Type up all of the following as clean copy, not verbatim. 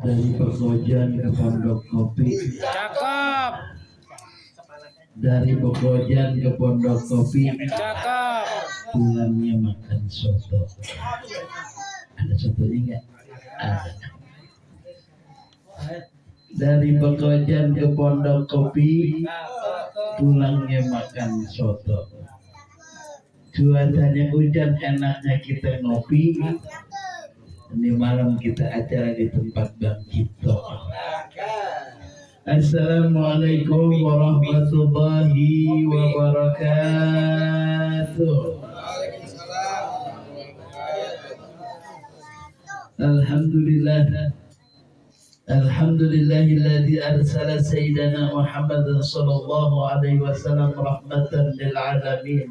Dari Pekojan ke Pondok Kopi. Cakep. Dari Pekojan ke Pondok Kopi. Cakep. Pulangnya makan soto. Ada sotonya enggak? Ada. Dari Pekojan ke Pondok Kopi. Pulangnya makan soto. Cuacanya hujan, enaknya kita ngopi. Ini malam kita acara di tempat Bang Cipto. Assalamualaikum warahmatullahi wabarakatuh. Alhamdulillah. Alhamdulillahilladzi arsala sayyidana Muhammadan sallallahu alaihi wasallam rahmatan lil alamin.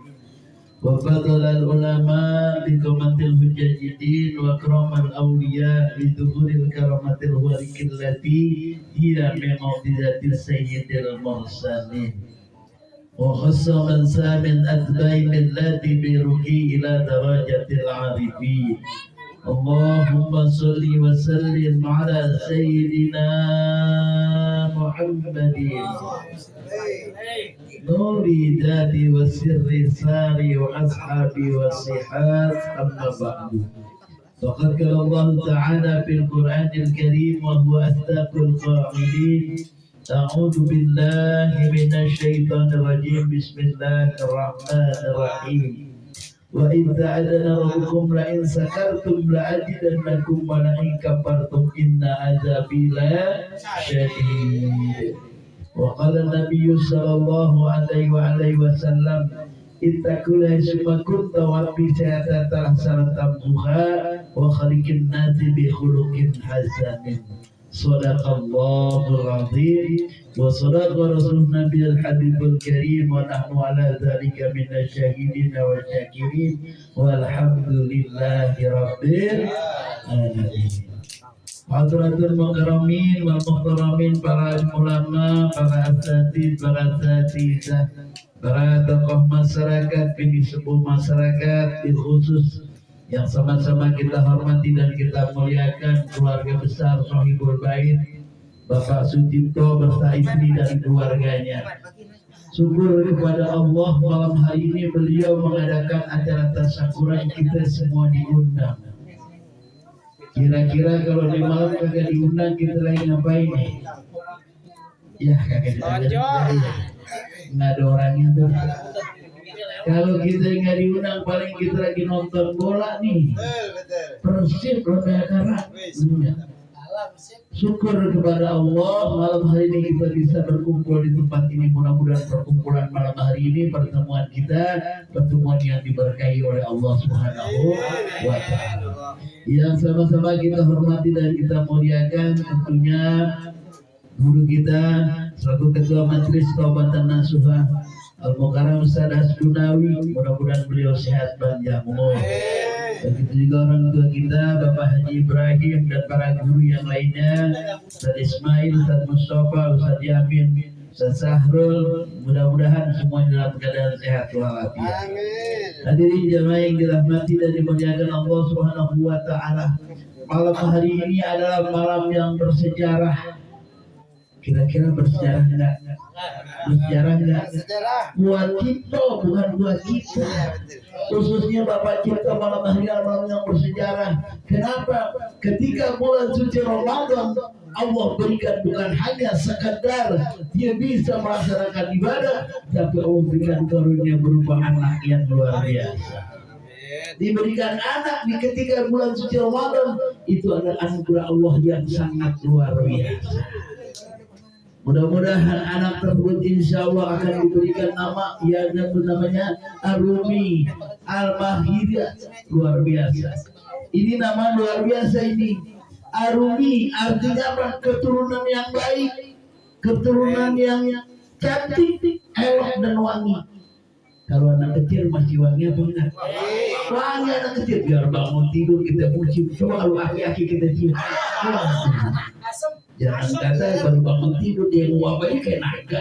وفضل العلماء بكرامة المجاهدين وكرم الأولياء بظهور الكرامة الورق التي هي من معجزات السيد المرسلين وخص من سام أتباع ملة برقي إلى درجة العارفين اللهم صل وسلم على سيدنا محمد نور ذاتي وسر ساري وأصحابي والصحات أما بعد فقد قال الله تعالى في القرآن الكريم وهو أصدق القائلين أعوذ بالله من الشيطان الرجيم بسم الله الرحمن الرحيم وإذ تعالى ربكم لئن سكرتم لأزيدنكم ولئن كفرتم إن عذابي لشديد وقال النبي صلى الله عليه وسلم اتقوا الله ثم كنت وفي سيادة حسنة تمحوها وخلق الناس بخلق حسن صدق الله العظيم وصدق رسول النبي الحبيب الكريم ونحن على ذلك من الشاهدين والشاكرين والحمد لله رب العالمين. Hadratul mukarramin wal muhtaramin, para ulama, para asatidz, para asatidzah, para tokoh masyarakat, bini sepuh masyarakat, khusus yang sama-sama kita hormati dan kita muliakan keluarga besar Sohibul Bait, Bapak Sucipto beserta istri dan keluarganya. Syukur kepada Allah, malam hari ini beliau mengadakan acara tasyakuran, kita semua diundang. Kira-kira kalau di malam kagak diundang kita lagi ngapain nih? Ya kagak diundang, nggak ada orangnya tuh. Kalau kita nggak diundang paling kita lagi nonton bola nih. Persib loh Bayangkara. Syukur kepada Allah, malam hari ini kita bisa berkumpul di tempat ini. Mudah-mudahan perkumpulan malam hari ini, pertemuan kita, pertemuan yang diberkahi oleh Allah Subhanahu wa Ta'ala. Yang sama-sama kita hormati dan kita muliakan tentunya guru kita selaku ketua majelis Taubatan Nasuha Al-Mukarram Ustaz Asgunawi, mudah-mudahan beliau sehat panjang umur. Begitu juga orang tua kita Bapak Haji Ibrahim dan para guru yang lainnya, Ustaz Ismail, Ustaz Mustafa, Ustaz Yamin, Ustaz Sahrul, mudah-mudahan semua dalam keadaan sehat walafiat. Hadirin jamaah yang dirahmati dan dimuliakan Allah Subhanahu wa Ta'ala, malam hari ini adalah malam yang bersejarah. Kira-kira bersejarah enggak? Bersejarah enggak? Buat kita, bukan buat kita. Khususnya Bapak Cipta, malam hari ini malam yang bersejarah. Kenapa? Ketika bulan suci Ramadan, Allah berikan bukan hanya sekadar dia bisa melaksanakan ibadah, tapi Allah berikan karunia berupa anak yang luar biasa. Diberikan anak di ketika bulan suci Ramadan, itu adalah anugerah Allah yang sangat luar biasa. Mudah-mudahan anak tersebut insya Allah akan diberikan nama yang namanya Arumi Al-Mahira. Luar biasa. Ini nama luar biasa ini. Arumi artinya apa? Keturunan yang baik, keturunan yang cantik, elok dan wangi. Kalau anak kecil masih wangi apa enggak? Wangi anak kecil, biar bangun tidur kita musim. Coba kalau aki-aki kita cium. Jangan kata baru bangun tidur dia wabahnya kayak naga.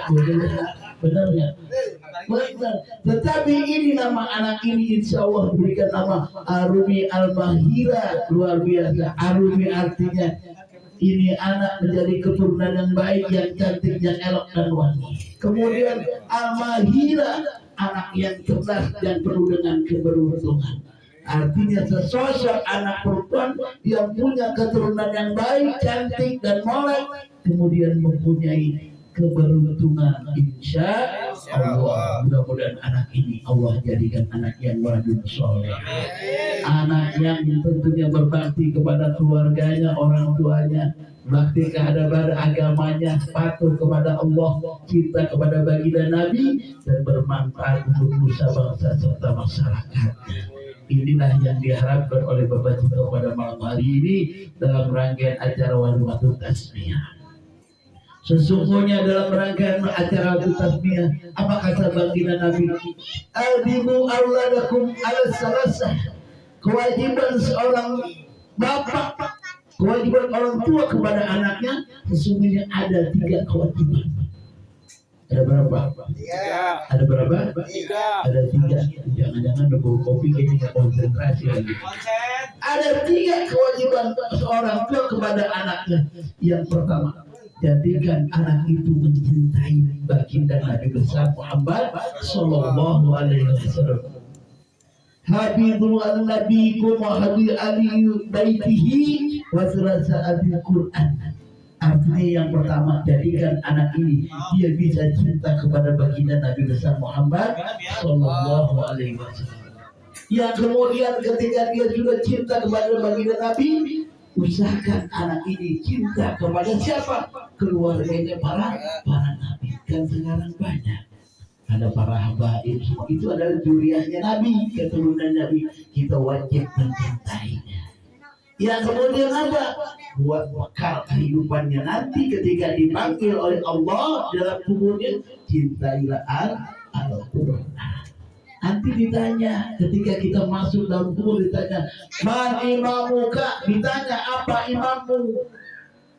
Benar ya? Benar. Tetapi ini nama anak ini insya Allah berikan nama Arumi Al-Mahira. Luar biasa. Arumi artinya ini anak menjadi keturunan yang baik, yang cantik, yang elok dan wangi. Kemudian al-mahira, anak yang cerdas dan penuh dengan keberuntungan. Artinya sesosok anak perempuan yang punya keturunan yang baik, cantik dan molek, kemudian mempunyai keberuntungan. Insya Allah, mudah-mudahan anak ini Allah jadikan anak yang waladun soleh, anak yang tentunya berbakti kepada keluarganya, orang tuanya, bakti kepada agamanya, patuh kepada Allah, cinta kepada baginda Nabi, dan bermanfaat untuk nusa bangsa serta masyarakat. Inilah yang diharapkan oleh Bapak kita pada malam hari ini dalam rangkaian acara Walimatul Tasmiyah. Sesungguhnya dalam rangkaian acara Walimatul Tasmiyah, apa kata baginda Nabi? Aldimu auladakum ala salasah. Kewajiban seorang bapak, kewajiban orang tua kepada anaknya, sesungguhnya ada 3 kewajiban. Ada berapa? 3. Ada berapa? 3. Ada 3. Jangan-jangan nunggu kopi kayaknya konsentrasi lagi. Ada 3 kewajiban seorang tua kepada anaknya. Yang pertama, jadikan anak itu mencintai baginda Nabi besar Muhammad Sallallahu Alaihi Wasallam. Habibul Nabiikum wa habib ali baitihi wa surasa'atil Quran. Artinya yang pertama, jadikan anak ini dia bisa cinta kepada baginda Nabi besar Muhammad Sallallahu Alaihi Wasallam. Yang kemudian ketika dia sudah cinta kepada baginda Nabi, usahakan anak ini cinta kepada siapa? Keluarganya para Nabi. Kan sekarang banyak ada para habaib, itu adalah juriahnya Nabi, keturunan Nabi. Kita wajib mencintainya. Yang kemudian apa? Buat bekal kehidupannya nanti ketika dipanggil oleh Allah dalam kuburnya, cintailah Al-Quran. Nanti ditanya ketika kita masuk dalam kubur, ditanya man imamuka, ditanya apa imammu,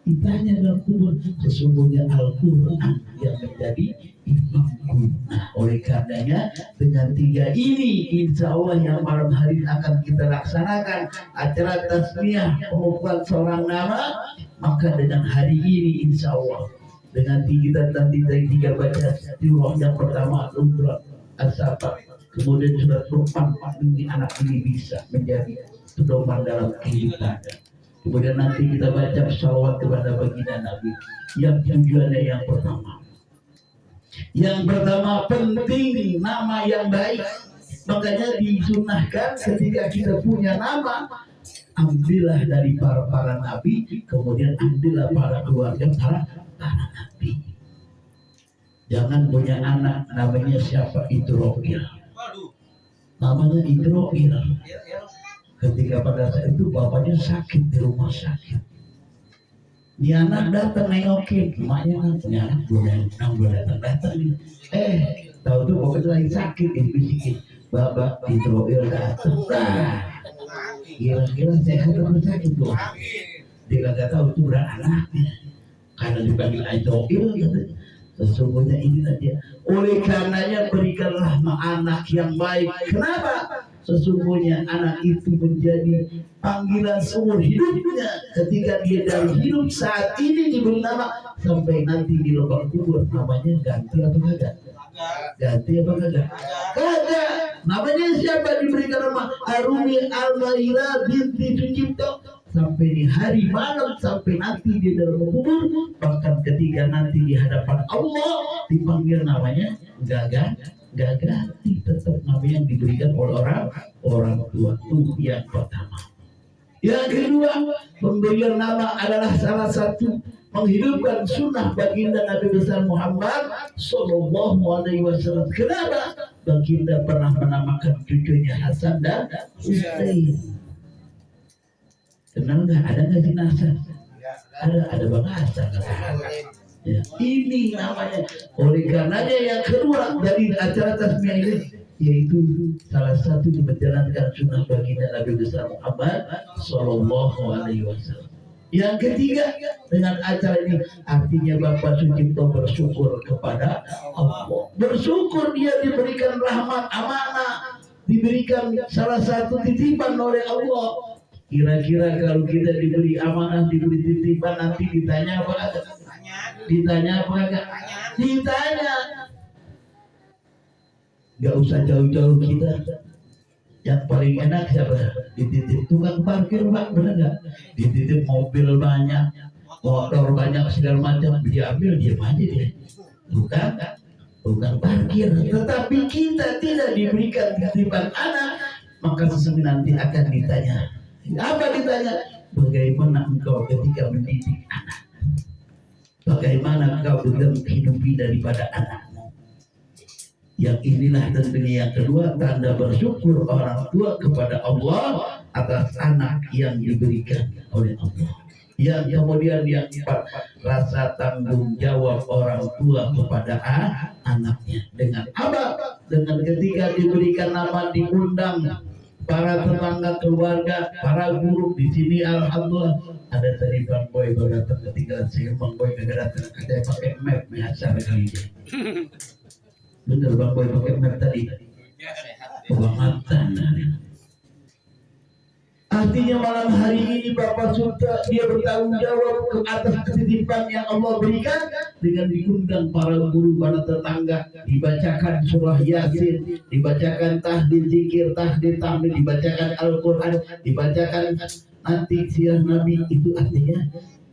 ditanya dalam kubur, sesungguhnya Al-Quran yang menjadi imamku. Nah, oleh karenanya dengan 3 ini insya Allah yang malam hari ini akan kita laksanakan acara tasmiyah pengukuhan seorang nama. Maka dengan hari ini insya Allah dengan kita nanti 3 baca surah yang pertama surat As-Saffat, kemudian surat Luqman, ini anak ini bisa menjadi pedoman dalam kehidupan. Kemudian nanti kita baca shalawat kepada baginda Nabi yang tujuannya yang pertama. Yang pertama, penting nama yang baik. Makanya disunahkan ketika kita punya nama, ambillah dari para nabi, kemudian ambillah para keluarga para nabi. Jangan punya anak namanya siapa, Idroil. Namanya Idroil. Ketika pada saat itu bapaknya sakit di rumah sakit. Dia anak datang nengokin, emaknya punya anak belum datang nih. Tahu tuh bapaknya lagi sakit, bisikin, bapak Idroil datang. Kira-kira sehat atau sakit tuh? Dia nggak tahu itu berat anaknya, karena dipanggil Idroil gitu. Sesungguhnya inilah dia. Oleh karenanya berikanlah anak yang baik. Kenapa? Sesungguhnya anak itu menjadi panggilan seumur hidupnya. Ketika dia dari hidup saat ini diberi nama, sampai nanti di lubang kubur namanya ganti atau kagak? Ganti apa kagak? Kagak. Namanya siapa diberikan nama? Arumi Al-Mahira binti Sucipto. Sampai di hari malam, sampai nanti di dalam kubur, bahkan ketika nanti di hadapan Allah dipanggil namanya gak ganti, tetap namanya yang diberikan oleh orang tua. Itu yang pertama. Yang kedua, pemberian nama adalah salah satu menghidupkan sunnah baginda Nabi besar Muhammad Sallallahu Alaihi Wasallam. Kenapa? Baginda pernah menamakan cucunya Hasan dan Husain. Kenal nggak? Ada nggak jenazah? Ada Bang Hasan. Ya, ini namanya. Oleh karenanya yang kedua dari acara tasmiyah ini, yaitu salah satu menjalankan sunnah baginda Nabi besar Muhammad Sallallahu Alaihi Wasallam. Yang ketiga, dengan acara ini artinya Bapak Sucipto bersyukur kepada Allah. Bersyukur dia diberikan rahmat, amanah, diberikan salah satu titipan oleh Allah. Kira-kira kalau kita diberi amanah, diberi titipan, nanti ditanya apa kagak? Ditanya apa kagak? Ditanya. Gak usah jauh-jauh kita. Yang paling enak siapa? Dititip tukang parkir, Pak, bener nggak? Dititip mobil banyak, motor banyak segala macam, dia ambil, dia aja dia. Bukan parkir. Tetapi kita tidak diberikan titipan anak, maka sesungguhnya nanti akan ditanya. Apa ditanya? Bagaimana engkau ketika mendidik anak? Bagaimana engkau menghidupi daripada anak? Yang inilah tentunya yang kedua, tanda bersyukur orang tua kepada Allah atas anak yang diberikan oleh Allah. Yang kemudian yang empat, rasa tanggung jawab orang tua kepada anaknya. Dengan apa? Dengan ketika diberikan nama, diundang para tetangga, keluarga, para guru. Di sini alhamdulillah ada tadi Bang Boy baru datang, ketinggalan saya. Bang Boy kagak datang, katanya pakai map biasa kali ini. Bener Bang Boy pakai map tadi. Kebangetan. Artinya malam hari ini Bapak Sultan dia bertanggung jawab ke atas ketitipan yang Allah berikan dengan diundang para guru, para tetangga, dibacakan surah Yasin, dibacakan tahlil zikir, tahlil tahmid, dibacakan Al-Quran, dibacakan nanti siang Nabi. Itu artinya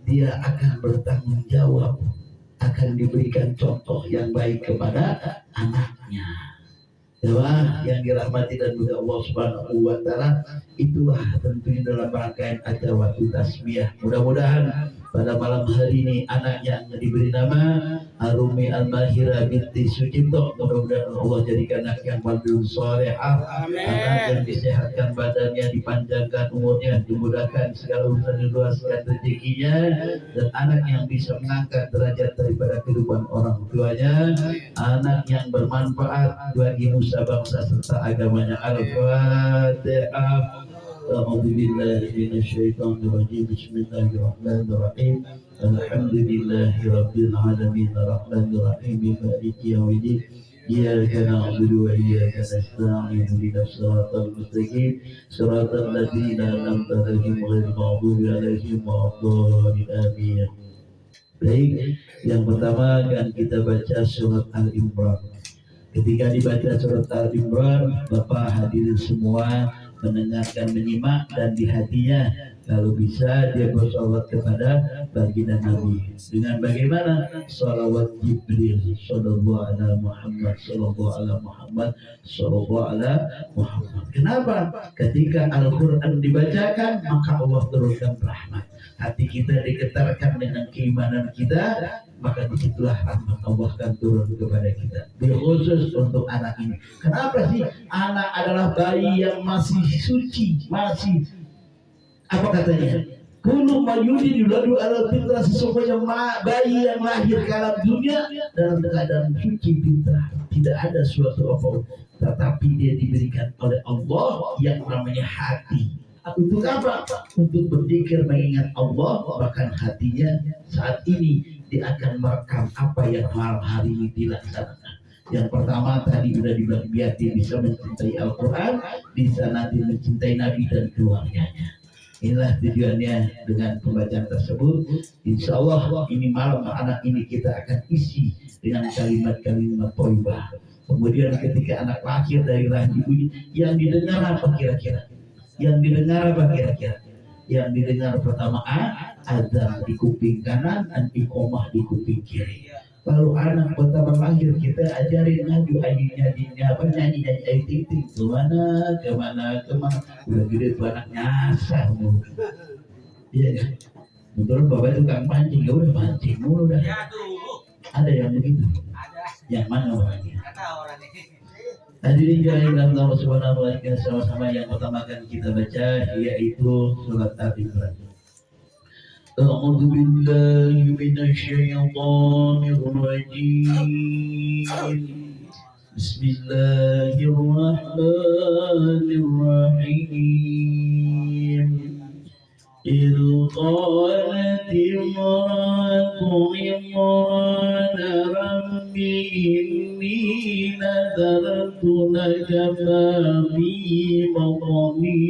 dia akan bertanggung jawab, akan diberikan contoh yang baik kepada anaknya. Jemaah yang dirahmati dan juga Allah Subhanahu wa taala, itulah tentunya dalam rangkaian acara waktu tasbih. Mudah-mudahan pada malam hari ini anak yang diberi nama Arumi Al-Mahira binti Sucipto, mudah-mudahan Allah jadikan anak yang badul salehah, anak yang disehatkan badannya, dipanjangkan umurnya, dimudahkan segala urusan, diluaskan rezekinya, dan anak yang bisa mengangkat derajat daripada kehidupan orang tuanya, anak yang bermanfaat bagi nusa bangsa serta agamanya. Al-Fatihah. أعوذ بالله من الشيطان الرجيم بسم الله الرحمن الرحيم الحمد لله رب العالمين الرحمن الرحيم مالك يوم الدين إياك نعبد وإياك نستعين اهدنا الصراط المستقيم صراط الذين أنعمت عليهم غير المغضوب عليهم ولا الضالين آمين. Baik, yang pertama akan kita baca surat Al-Imran. Ketika dibaca surat Al-Imran, Bapak hadirin semua mendengarkan, menyimak, dan di hatinya kalau bisa dia bersolawat kepada baginda Nabi. Dengan bagaimana? Salawat Jibril sallallahu ala Muhammad sallallahu ala Muhammad sallallahu ala Muhammad. Kenapa? Ketika Al-Quran dibacakan, maka Allah turunkan rahmat. Hati kita digetarkan dengan keimanan kita, maka disitulah rahmat Allah akan turun kepada kita. Khusus untuk anak ini. Kenapa sih? Anak adalah bayi yang masih suci, masih apa katanya? Kullu mayudi yuladu ala fitrah, sesungguhnya bayi yang lahir ke alam dunia dalam keadaan suci fitrah, tidak ada suatu apa, tetapi dia diberikan oleh Allah yang namanya hati. Untuk apa? Untuk berzikir, mengingat Allah, bahkan hatinya saat ini dia akan merekam apa yang malam hari ini dilaksanakan. Yang pertama tadi sudah dibilang, biar dia bisa mencintai Al-Quran, bisa nanti mencintai Nabi dan keluarganya. Inilah tujuannya dengan pembacaan tersebut. Insya Allah ini malam anak ini kita akan isi dengan kalimat-kalimat thayyibah. Kemudian ketika anak lahir dari rahim ibunya, yang didengar apa kira-kira? Yang didengar apa kira-kira? Yang didengar pertama azan di kuping kanan dan iqomah di kuping kiri. Kalau anak pertama lahir kita ajarin nyanyi ayu ting ting, kemana, udah gede tuh anak nyasar mulu. Iya kan? Betul, bapak tukang pancing, ya udah pancing mulu dah. Ada yang begitu? Yang mana orangnya? Hadirin yang Allah Subhanahu wa taala, sama-sama yang pertama akan kita baca yaitu surat Al-Imran. A'udzu billahi minasyaitonir rajim. Bismillahirrahmanirrahim. إذ قالت امرأة عمران رب إني نذرت لك ما في بطني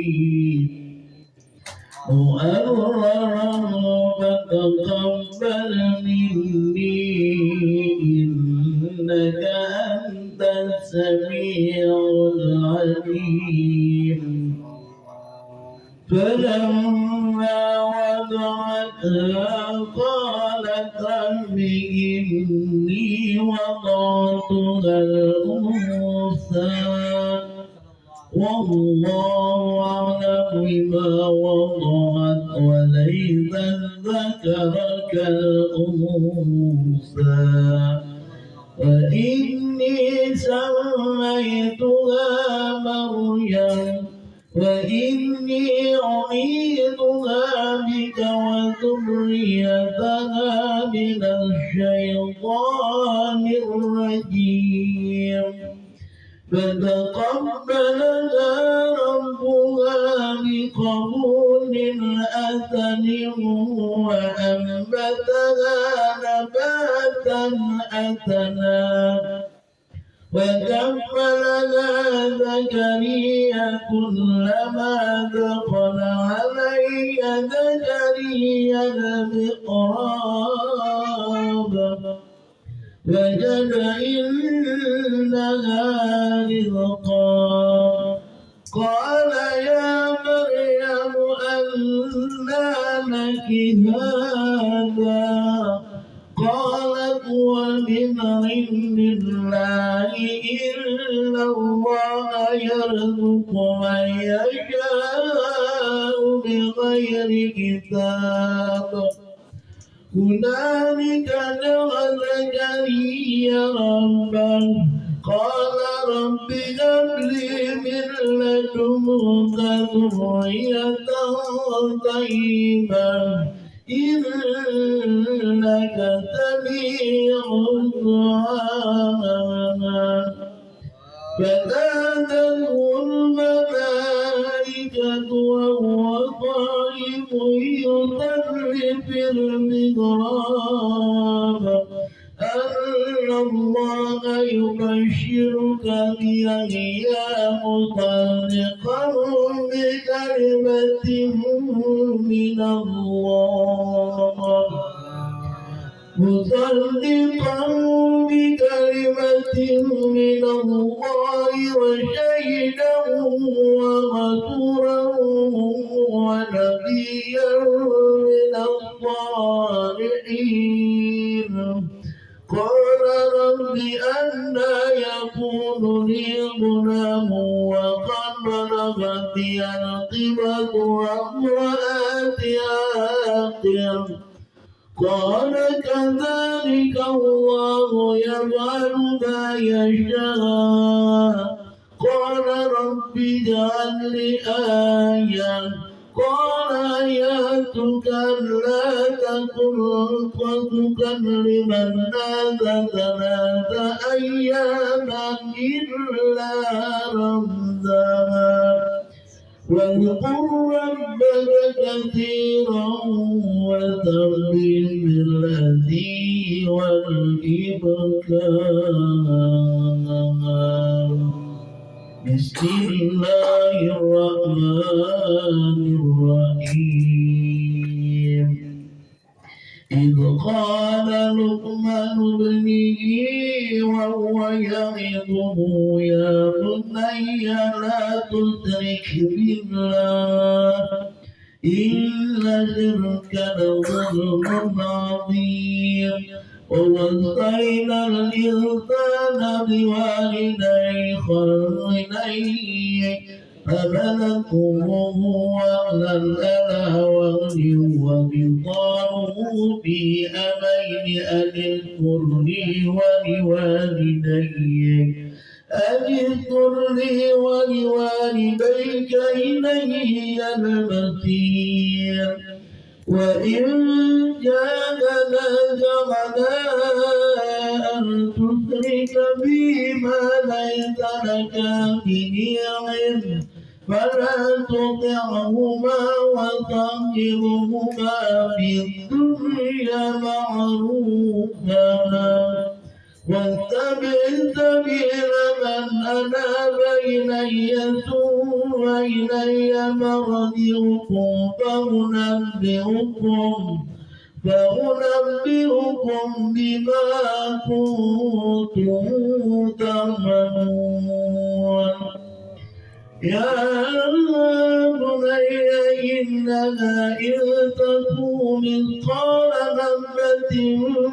فتقبل مني إنك أنت السميع العليم فلما وضعتها قالت رب إني وضعتها الأنثى والله أعلم بما وضعت وليس الذكر كالأنثى وإني سميتها مريم وإني أعيذها بك وذريتها من الشيطان الرجيم فتقبلها ربها بقبول حسن وأنبتها نباتا حسنا وكفلها زكريا كلما دخل علي زكريا المحراب وجد عندها رزقا قال يا مريم أنى لك هذا قالت ومن عند الله إن الله يرزق من يشاء بغير حساب هنالك دعا زكريا ربه قال رب هب لي من لدنك ذرية طيبة إنك سميع الدعاء فنادته الملائكة وهو قائم يصلي في المحراب أن الله يبشرك بيحيى مصدقا بكلمة من الله وشهيدا وغفورا ونبيا من الصالحين قال رب أنى يكون لي غلام وقد بلغتني الكبر وامرأتي عاقر قال كذلك الله يفعل ما يشاء قال رب اجعل لي آية قال آياتك ألا تكلم الناس 3 أياما إلا رمزا واذكر ربك كثيرا وسبح بالعشي والإبكار بسم الله الرحمن الرحيم إذ قال لقمان ابنه وهو يعظه يا بني لا تشرك بالله إن الشرك لظلم عظيم ووصينا الإنسان بوالديه حسنين حملته وهنا على وهن وفصاله في أمين أن اشكر لي ولوالديك إلي المصير وإن جاهداك على أن تشرك بي ما ليس لك به علم فلا تطعهما وصاحبهما في الدنيا معروفا واتبع سبيل من أناب إلي ثم إلي مرجعكم فأنبئكم بما كنتم تعملون يا بني إنها إن تكن مثقال حبة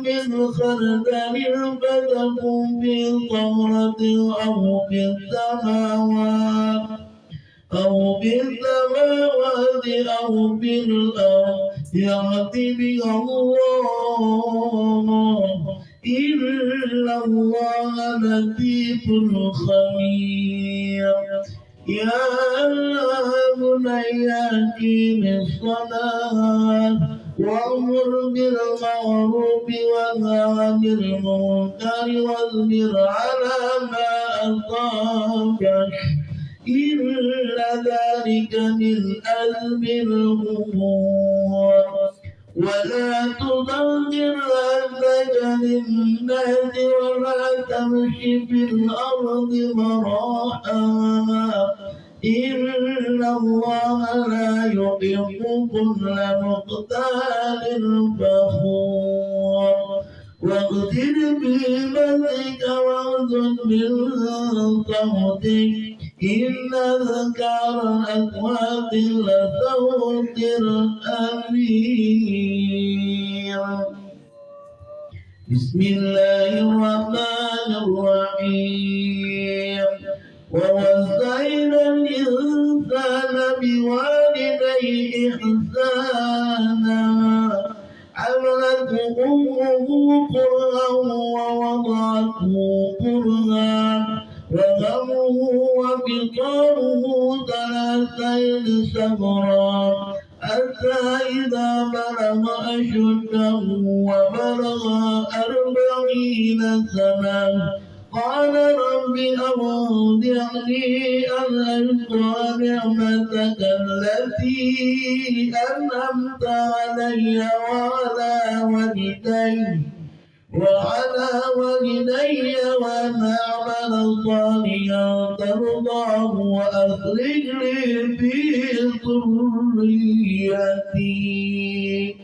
من خردل فتكن في صخرة أو في السماوات أو في الأرض يأت بها الله إن الله لطيف خبير يا بني أقم الصلاة وأمر بالمعروف وانهى عن المنكر واصبر على ما أصابك إن ذلك من أزم الأمور ولا تضطر نفسك للناس ولا تمش في الأرض مرحا إن الله لا يحب كل مختال فخور واقتل بنفسك واغضب من صوتك إن أذكار الأصوات لصوت الأمير بسم الله الرحمن الرحيم ووصينا الإنسان بوالديه إحسانا حملته أمه كرها ووضعته كرها وغمه وفطاره 30 شهرا حتى إذا بلغ أشده وبلغ 40 سنة قال رب أوزعني أن أشكر نعمتك التي أنعمت علي وعلى والدي وأن أعمل صالحا ترضاه وأخرج لي في ذريتي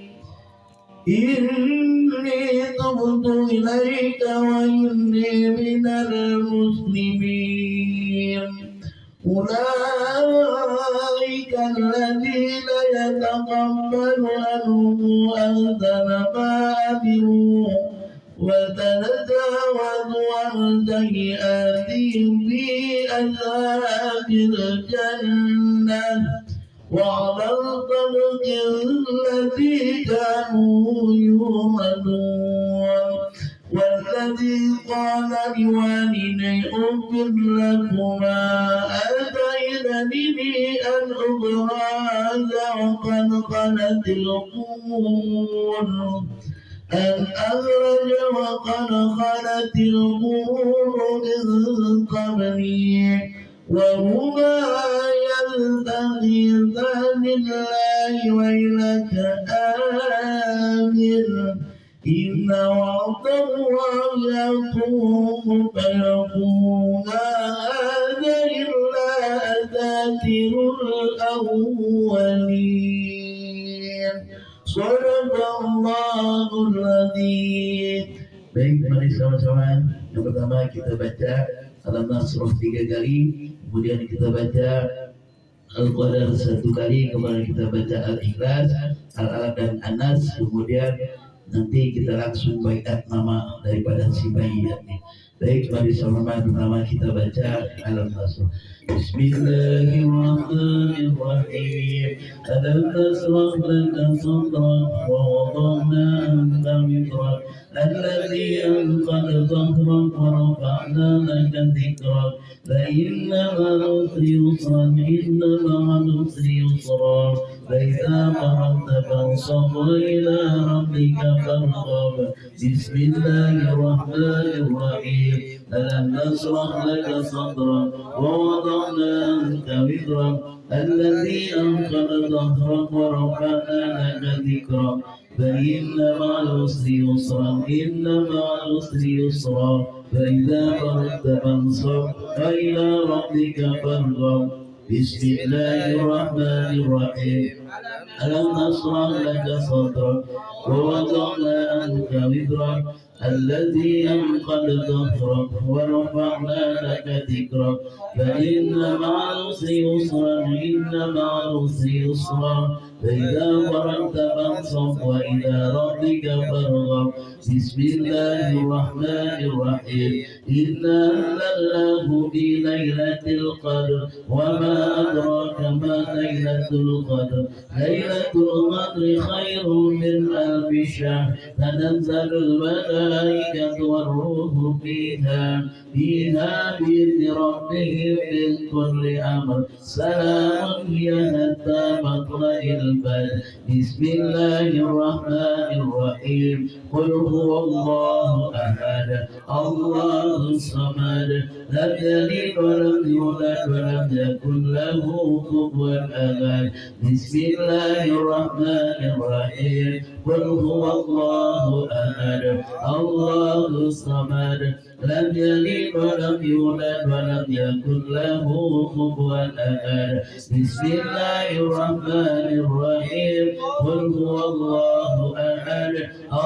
إني تبت إليك وإني من المسلمين أولئك الذين يتقبل عنهم أحسن ما عملوا وتتجاوز عن سيئاتهم في أصحاب الجنة وعلى الطريق التي كانوا يوعدون والذي قال لوالديه أف لكما أتعدنني أن أبرز وقد خلت القرون أن أخرج وقد خلت القرون من قبلي وهما يستغيثان الله ويلك آمن إن وعد الله يقوم فيقول هذا إلا أساطير الأولين صدق الله العظيم. Baik, mari sama-sama. Yang pertama kita baca Al-Nasrah 3 kali, kemudian kita baca Al-Qadar 1 kali, kemudian kita baca Al-Ikhlas, Al-Alaq dan Anas, kemudian nanti kita langsung baiat nama daripada si bayi ini. Baik, mari sama-sama pertama kita baca Al-Nasrah. Bismillahirrahmanirrahim. Alam nasrah laka sadrak wa wada'na anka wizrak alladhi anqadha dhahrak wa rafa'na laka dhikrak فإن مع العسر يسرا إن مع العسر يسرا فإذا فرغت فانصب إلى ربك فارغب بسم الله الرحمن الرحيم ألم نشرح لك صدرك ووضعنا عنك وزرك الذي أنقض ظهرك ورفعنا لك ذكرك فإن مع العسر يسرا إن مع العسر يسرا فإذا فرغت فانصب وإلى ربك فارغب بسم الله الرحمن الرحيم ألم نشرح لك صدرك ووضعنا عنك وزرك الذي أنقض ظهرك ورفعنا لك ذكرك فإن مع العسر يسرا إن مع العسر يسرا فإذا فرغت فانصب وإلى ربك فارغب بسم الله الرحمن الرحيم إنا أنزلناه في ليلة القدر وما أدراك ما ليلة القدر ليلة القدر خير من ألف شهر تنزل الملائكة والروح فيها بإذن ربهم من كل أمر سلام هي حتى مطلع الفجر بسم الله الرحمن الرحيم قل هو الله أحد الله الصمد لم يلد ولم يولد ولم يكن له كفوا أحد بسم الله الرحمن الرحيم قل هو الله أحد الله الصمد لم يلد ولم يولد ولم يكن له كفوا أحد بسم الله الرحمن الرحيم قل هو الله أحد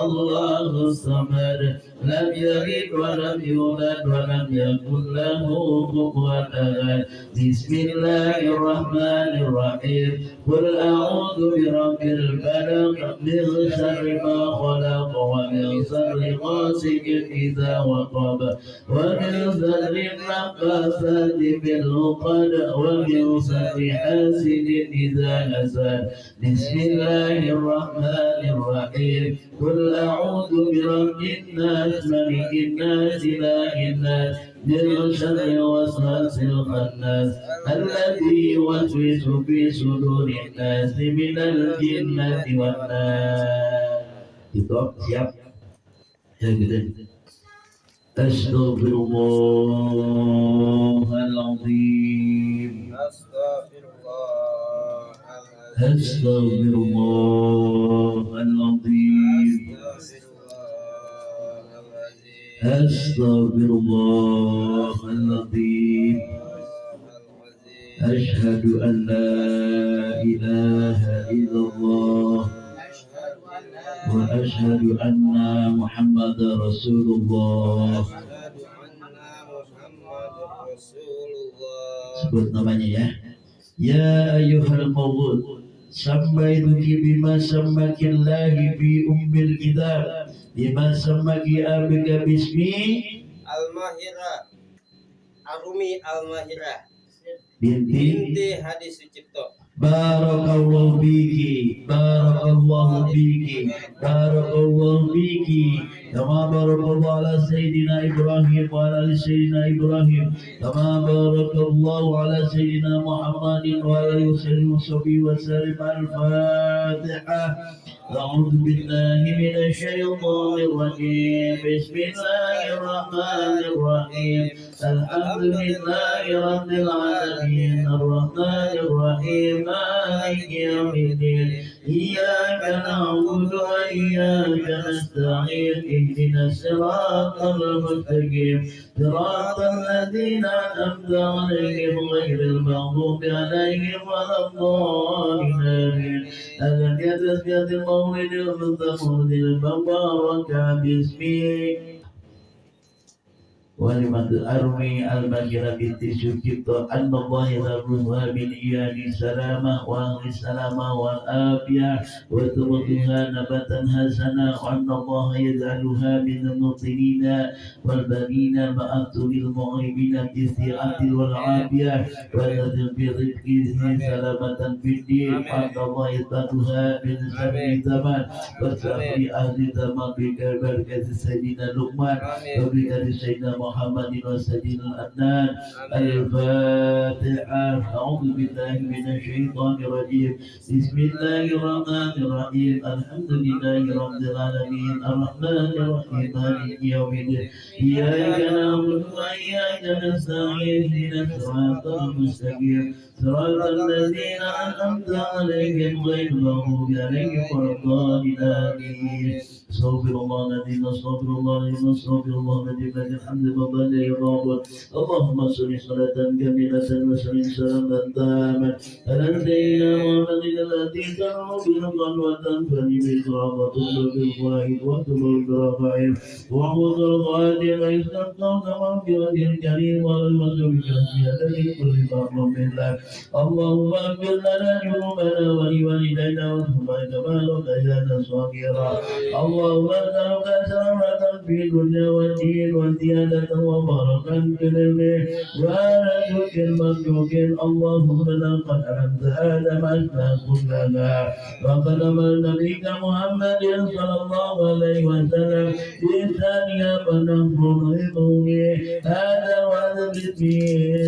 الله الصمد لم يلد ولم يولد ولم يكن له كفوا أحد بسم الله الرحمن الرحيم قل أعوذ برب الفلق من شر ما خلق ومن شر غاسق إذا وقب ومن شر النفاثات في العقد ومن شر حاسد إذا حسد بسم الله الرحمن الرحيم قل أعوذ برب الناس ملك الناس إله الناس من شر الوسواس الخناس الذي يوسوس في صدور الناس من الجنة والناس. Itu siap ya gitu. Astaghfirullahaladzim. Astaghfirullahaladzim. Astaghfirullahaladzim. Asyhadu an la ilaha illallah wa asyhadu anna Muhammadar Rasulullah. Sebut namanya ya. Ya ayyuhal mawlud sammaituki bima sammakillahi fi ummil kitab bima sammaki abika bismi Al-Mahira Arumi Al-Mahira binti Hadis Sucipto. Barakallahu biki, barakallahu biki, barakallahu biki. Kama barakallahu ala Sayyidina Ibrahim wa ala Sayyidina Ibrahim. Kama barakallahu ala Sayyidina Muhammadin wa ala Sayyidina wa sallim al-Fatihah. أعوذ بالله من الشيطان الرجيم بسم الله الرحمن الرحيم الحمد لله رب العالمين الرحمن الرحيم مالك يوم الدين إياك نعبد وإياك نستعين اهدنا الصراط المستقيم صراط الذين أنعمت عليهم غير المغضوب عليهم ولا الضالين ألم يتسجد المولد المتمرد المبارك باسمه ولمن أرمي المجرى بالتشكيط أن الله يذرها من إيان السلامة وأهل السلامة والآفية وتركها نباتا حسنا وأن الله يجعلها من المطلين والبنين مأتوا للمغربين بالسعة والعافية ونزل برزقه سلامة في الدين وأن الله يجعلها من شر الزمان وشر أهل الزمان ببركة سيدنا لقمان وبركة سيدنا محمد وسيدنا الأدنان. الفاتحة. أعوذ بالله من الشيطان الرجيم بسم الله الرحمن الرحيم الحمد لله رب العالمين الرحمن الرحيم مالك يوم الدين إياك نعبد وإياك نستعين اهدنا الصراط المستقيم صراط الذين أنعمت عليهم غير المغضوب عليهم ولا الضالين. استغفر الله العظيم استغفر الله العظيم استغفر الله العظيم لك الحمد فضل يا رب. اللهم صل صلاة كاملة وسلم سلاما تاما على سيدنا محمد الذي تنم بالقلب وتنفني بالصراط بالفوائد وتبر بالرفائع وحوض القادم يستقام مغفرة الكريم والمسلم بكثير كل فضل بالله. اللهم اغفر لنا ذنوبنا ولوالدينا وارحمنا كما ربيانا صغيرا. اللهم اسالك سلامة في الدنيا والدين وزيادة وبركة في العلم ونجوك المرجوك. اللهم لقد علمت ادم اسماء كلها وقد امر نبيك محمد صلى الله عليه وسلم بإنسانها فنحن هذا وهذا باسمه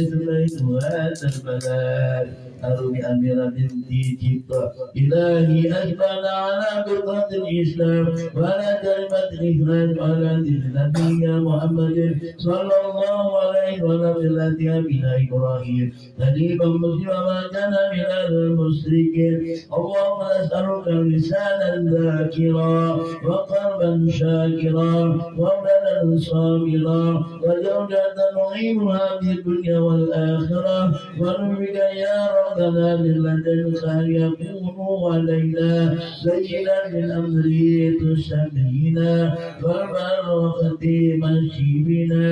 سميت هذا البلد أرني أميرة بنتي جبت إلهي أجبل على فطرة الإسلام وعلى كلمة الإخلاص وعلى دين نبينا محمد صلى الله عليه وسلم التي أبينا إبراهيم حنيفا مسلما ما كان من المشركين. اللهم نسألك لسانا ذاكرا وقلبا شاكرا وولدا صابرا وزوجة نعيمها في الدنيا والآخرة ونبك يا ربنا للذين يكونوا علينا سيدا من أمري تشبهنا والبركة مشيبنا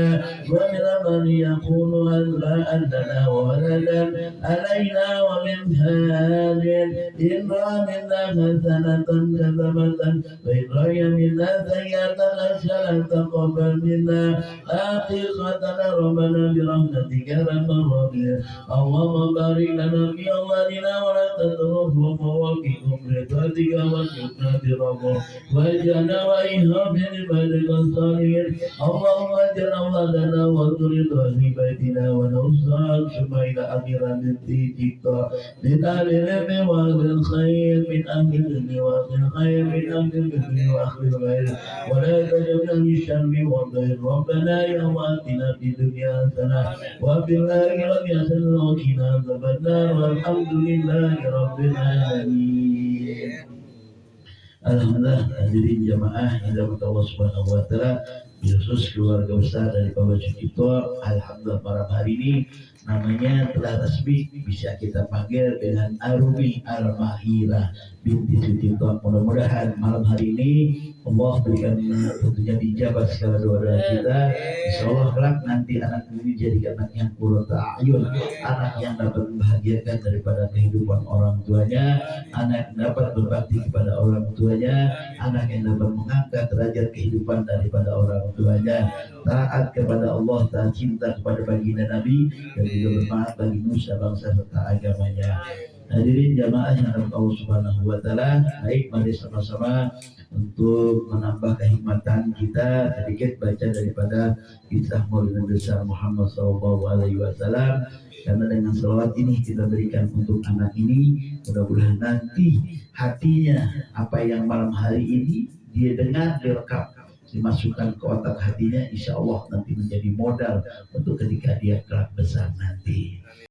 ومن من يكون لنا ولدا علينا ومن هاد إلا منا حسنة كذبة وإن منا سيئة حسنة تقبل منا آخرتنا ربنا برحمتك يا رب الراحمين. اللهم بارك لنا في أولادنا ولا تتركهم ووفقهم لطاعتك وارزقنا برحمة واجعلنا وإياهم من عبادك الصالحين. اللهم اجعل أولادنا وذريتنا في بيتنا ونوصل ثم إلى أميرا من جئت من أهل العلم وأهل الخير من أهل العلم وأهل الخير من أهل العلم وأهل الخير ولا تجعلنا من الشر والضير. ربنا يا آتنا في الدنيا حسنة وفي الآخرة حسنة وقنا عذاب النار والحمد لله رب العالمين. Alhamdulillah hadirin jamaah yang dirahmati Allah Subhanahu wa taala, khusus keluarga besar dari Bapak Sucipto. Alhamdulillah malam hari ini namanya telah resmi bisa kita panggil dengan Arumi Al-Mahira binti Sucipto. Mudah-mudahan malam hari ini Allah berikan tentunya dijabah segala doa-doa kita. Insyaallah kelak nanti anak ini jadi anak yang qurrata a'yun, anak yang dapat membahagiakan daripada kehidupan orang tuanya, anak yang dapat berbakti kepada orang tuanya, anak yang dapat mengangkat derajat kehidupan daripada orang tuanya, taat kepada Allah, taat cinta kepada baginda Nabi, dan juga bermanfaat bagi nusa bangsa serta agamanya. Hadirin jamaah yang dirahmati Allah Subhanahu wa taala, baik mari sama-sama untuk menambah kehikmatan kita sedikit baca daripada kisah Maulid besar Muhammad SAW. Karena dengan selawat ini kita berikan untuk anak ini, mudah-mudahan nanti hatinya apa yang malam hari ini dia dengar direkam dimasukkan ke otak hatinya, insya Allah nanti menjadi modal untuk ketika dia kelak besar nanti.